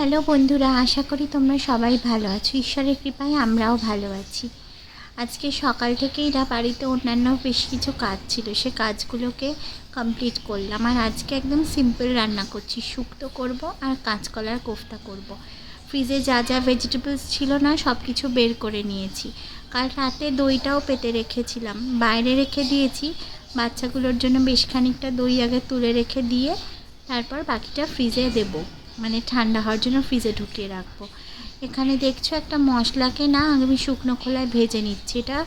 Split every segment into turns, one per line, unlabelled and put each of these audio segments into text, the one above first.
Hello বন্ধুরা, আশা করি তোমরা সবাই ভালো আছো। ঈশ্বরের কৃপায় আমরাও ভালো আছি। আজকে সকাল থেকেই বাড়িতে অন্যান্য বেশ কিছু কাজ ছিল, সে কাজগুলোকে কমপ্লিট করলাম। আর আজকে একদম সিম্পল রান্না করছি, শুক্তো করব আর কাঁচকলার কোফতা করব। ফ্রিজে যা যা ভেজিটেবলস ছিল না সব কিছু বের করে নিয়েছি। কাল রাতে দইটাও পেতে রেখেছিলাম, বাইরে রেখে দিয়েছি। বাচ্চাগুলোর জন্য বেশ খানিকটা দই আগে তুলে রেখে দিয়ে তারপর বাকিটা ফ্রিজে দেবো, মানে ঠান্ডা হওয়ার জন্য ফ্রিজে ঢুকিয়ে রাখবো। এখানে দেখছো একটা মশলাকে না আমি শুকনো খোলায় ভেজে নিচ্ছি, এটা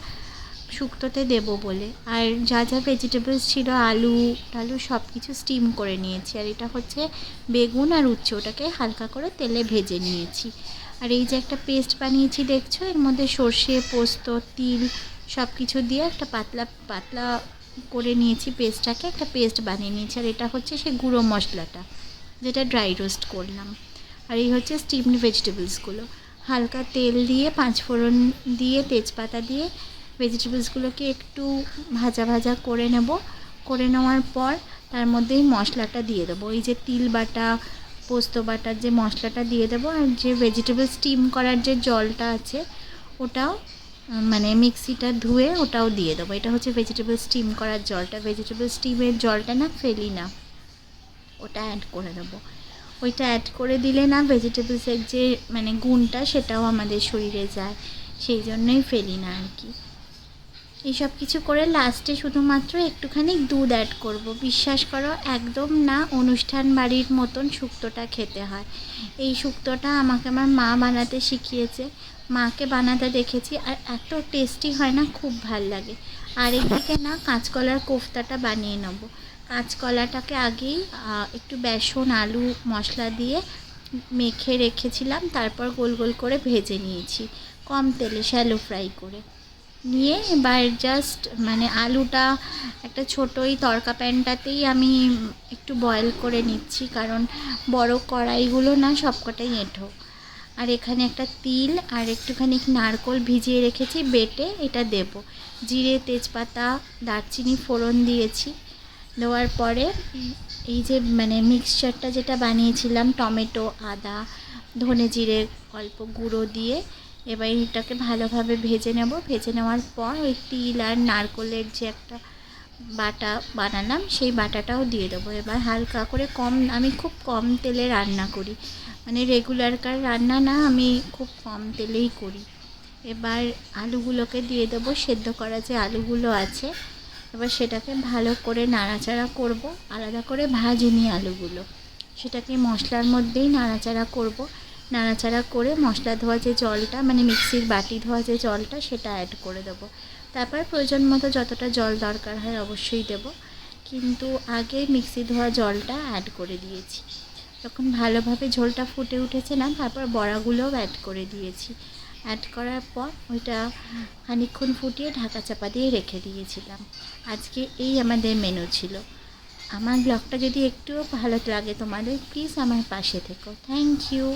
শুক্তোতে দেবো বলে। আর যা যা ভেজিটেবলস ছিল আলু টালু সব কিছু স্টিম করে নিয়েছি। আর এটা হচ্ছে বেগুন আর উচ্ছে, ওটাকে হালকা করে তেলে ভেজে নিয়েছি। আর এই যে একটা পেস্ট বানিয়েছি দেখছো, এর মধ্যে সর্ষে, পোস্ত, তিল সব কিছু দিয়ে একটা পাতলা পাতলা করে নিয়েছি পেস্টটাকে, একটা পেস্ট বানিয়ে নিয়েছি। আর এটা হচ্ছে সেই গুঁড়ো মশলাটা যেটা ড্রাই রোস্ট করলাম। আর এই হচ্ছে স্টিমড ভেজিটেবলসগুলো। হালকা তেল দিয়ে পাঁচফোড়ন দিয়ে তেজপাতা দিয়ে ভেজিটেবলসগুলোকে একটু ভাজা ভাজা করে নেব। করে নেওয়ার পর তার মধ্যেই মশলাটা দিয়ে দেবো, এই যে তিল বাটা পোস্ত বাটার যে মশলাটা দিয়ে দেবো। আর যে ভেজিটেবল স্টিম করার যে জলটা আছে ওটাও মানে মিক্সিটা ধুয়ে ওটাও দিয়ে দেবো। এটা হচ্ছে ভেজিটেবল স্টিম করার জলটা, ভেজিটেবল স্টিমের জলটা না ফেলি না, ওটা অ্যাড করে দেবো। ওইটা অ্যাড করে দিলে না ভেজিটেবলসের যে মানে গুণটা সেটাও আমাদের শরীরে যায়, সেই জন্যই ফেলি না আর কি। এইসব কিছু করে লাস্টে শুধুমাত্র একটুখানি দুধ অ্যাড করব। বিশ্বাস করো একদম না অনুষ্ঠান বাড়ির মতন শুক্তোটা খেতে হয়। এই শুক্তোটা আমাকে আমার মা বানাতে শিখিয়েছে, মাকে বানাতে দেখেছি, আর এত টেস্টি হয় না, খুব ভাল লাগে। আর একদিকে না কাঁচকলার কোফতাটা বানিয়ে নেব। কাঁচকলাটাকে আগেই একটু বেসন আলু মশলা দিয়ে মেখে রেখেছিলাম, তারপর গোল গোল করে ভেজে নিয়েছি কম তেলে, শ্যালো ফ্রাই করে নিয়ে। এবার জাস্ট মানে আলুটা একটা ছোটোই তড়কা প্যানটাতেই আমি একটু বয়েল করে নিচ্ছি, কারণ বড় কড়াইগুলো না সবকটাই এঁঠো। আর এখানে একটা তিল আর একটুখানি নারকোল ভিজিয়ে রেখেছি বেটে, এটা দেব। জিরে তেজপাতা দারচিনি ফোড়ন দিয়েছি। দেওয়ার পরে এই যে মানে মিক্সচারটা যেটা বানিয়েছিলাম টমেটো আদা ধনে জিরে অল্প গুঁড়ো দিয়ে এবার এটাকে ভালোভাবে ভেজে নেব। ভেজে নেওয়ার পর ওই তিল আর নারকোলের যে একটা বাটা বানালাম সেই বাটাটাও দিয়ে দেবো। এবার হালকা করে আমি খুব কম তেলে রান্না করি, মানে রেগুলারকার রান্না না, আমি খুব কম তেলেই করি। এবার আলুগুলোকে দিয়ে দেবো, সেদ্ধ করা যে আলুগুলো আছে। এবার সেটাকে ভালো করে নাড়াচাড়া করব, আলাদা করে ভাজিনি আলুগুলো, সেটাকে মশলার মধ্যেই নাড়াচাড়া করব। নাড়াচাড়া করে মশলা ধোয়া যে জলটা মানে মিক্সির বাটি ধোয়া যে জলটা সেটা অ্যাড করে দেবো। তারপর প্রয়োজন মতো যতটা জল দরকার হয় অবশ্যই দেব, কিন্তু আগে মিক্সি ধোয়া জলটা অ্যাড করে দিয়েছি। যখন ভালোভাবে ঝোলটা ফুটে উঠেছে না, তারপর বড়াগুলোও অ্যাড করে দিয়েছি। অ্যাড করার পর ওইটা খানিকক্ষণ ফুটিয়ে ঢাকা চাপা দিয়ে রেখে দিয়েছিলাম। আজকে এই আমাদের মেনু ছিল। আমার ব্লগটা যদি একটুও ভালো লাগে তোমাদের, প্লিজ আমার পাশে থেকো। Thank you.